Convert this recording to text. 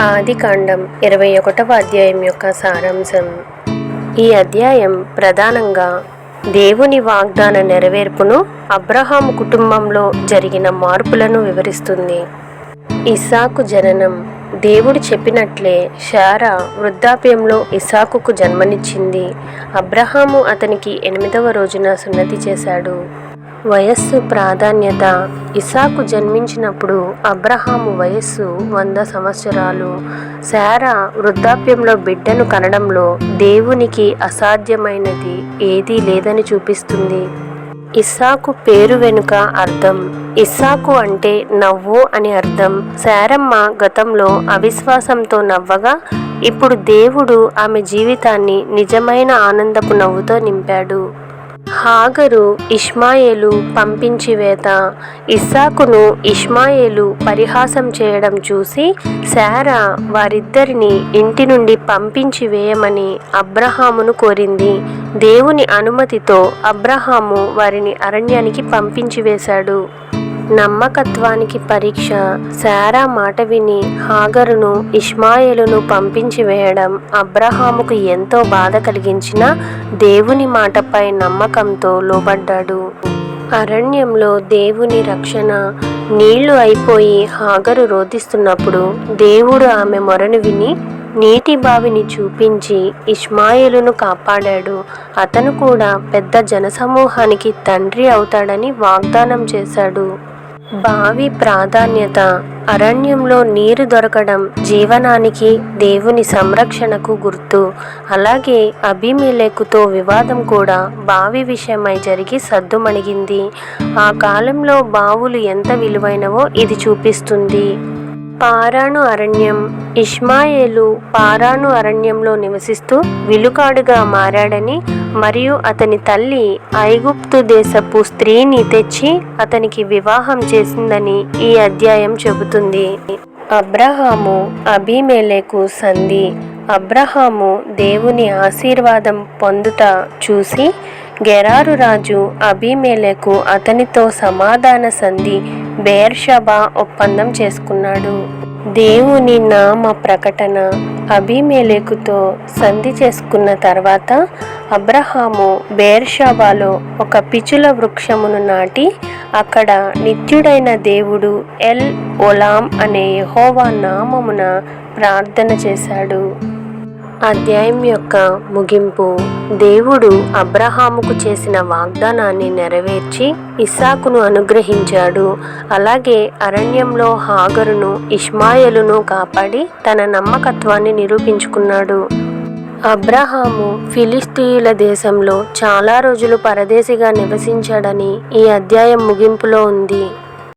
ఆదికాండం 21వ అధ్యాయం యొక్క సారాంశం. ఈ అధ్యాయం ప్రధానంగా దేవుని వాగ్దాన నెరవేర్పును, అబ్రహాము కుటుంబంలో జరిగిన మార్పులను వివరిస్తుంది. ఇస్సాకు జననం. దేవుడు చెప్పినట్లే శారా వృద్ధాప్యంలో ఇస్సాకుకు జన్మనిచ్చింది. అబ్రహాము అతనికి 8వ రోజున సున్నతి చేశాడు. వయస్సు ప్రాధాన్యత. ఇస్సాకు జన్మించినప్పుడు అబ్రహాము వయస్సు 100 సంవత్సరాలు. శారా వృద్ధాప్యంలో బిడ్డను కనడంలో దేవునికి అసాధ్యమైనది ఏదీ లేదని చూపిస్తుంది. ఇస్సాకు పేరు వెనుక అర్థం. ఇస్సాకు అంటే నవ్వు అని అర్థం. శారమ్మ గతంలో అవిశ్వాసంతో నవ్వగా, ఇప్పుడు దేవుడు ఆమె జీవితాన్ని నిజమైన ఆనందపు నవ్వుతో నింపాడు. హాగరు ఇష్మాయేలు పంపించివేత. ఇస్సాకును ఇష్మాయేలు పరిహాసం చేయడం చూసి శారా వారిద్దరిని ఇంటి నుండి పంపించి వేయమని అబ్రహామును కోరింది. దేవుని అనుమతితో అబ్రహాము వారిని అరణ్యానికి పంపించి వేశాడు. నమ్మకత్వానికి పరీక్ష. శారా మాట విని హాగరును ఇష్మాయేలును పంపించి వేయడం అబ్రహాముకు ఎంతో బాధ కలిగించినా దేవుని మాటపై నమ్మకంతో లోబడ్డాడు. అరణ్యంలో దేవుని రక్షణ. నీళ్లు అయిపోయి హాగరు రోధిస్తున్నప్పుడు దేవుడు ఆమె మొరను విని నీటి బావిని చూపించి ఇష్మాయేలును కాపాడాడు. అతను కూడా పెద్ద జనసమూహానికి తండ్రి అవుతాడని వాగ్దానం చేశాడు. బావి ప్రాధాన్యత. అరణ్యంలో నీరు దొరకడం జీవనానికి, దేవుని సంరక్షణకు గుర్తు. అలాగే అబీమెలెకుతో వివాదం కూడా బావి విషయమై జరిగి సద్దుమణిగింది. ఆ కాలంలో బావులు ఎంత విలువైనవో ఇది చూపిస్తుంది. పారాను అరణ్యం. ఇష్మాయేలు పారాను అరణ్యంలో నివసిస్తూ విలుకాడుగా మారాడని మరియు అతని తల్లి ఐగుప్తు దేశపు స్త్రీని తెచ్చి అతనికి వివాహం చేసిందని ఈ అధ్యాయం చెబుతుంది. అబ్రహాము అబీమెలెకు సంధి. అబ్రహాము దేవుని ఆశీర్వాదం పొందుట చూసి గెరారు రాజు అబీమెలెకు అతనితో సమాధాన సంధి బెయేర్షెబా ఒప్పందం చేసుకున్నాడు. దేవుని నామ ప్రకటన. అబీమెలెకుతో సంధి చేసుకున్న తర్వాత అబ్రహాము బెయేర్షెబాలో ఒక పిచుల వృక్షమును నాటి అక్కడ నిత్యుడైన దేవుడు ఎల్ ఒలాం అనే యెహోవా నామమున ప్రార్థన చేశాడు. అధ్యాయం యొక్క ముగింపు. దేవుడు అబ్రహాముకు చేసిన వాగ్దానాన్ని నెరవేర్చి ఇస్సాకును అనుగ్రహించాడు. అలాగే అరణ్యంలో హాగరును ఇష్మాయేలును కాపాడి తన నమ్మకత్వాన్ని నిరూపించుకున్నాడు. అబ్రహాము ఫిలిస్తీయుల దేశంలో చాలా రోజులు పరదేశిగా నివసించాడని ఈ అధ్యాయం ముగింపులో ఉంది.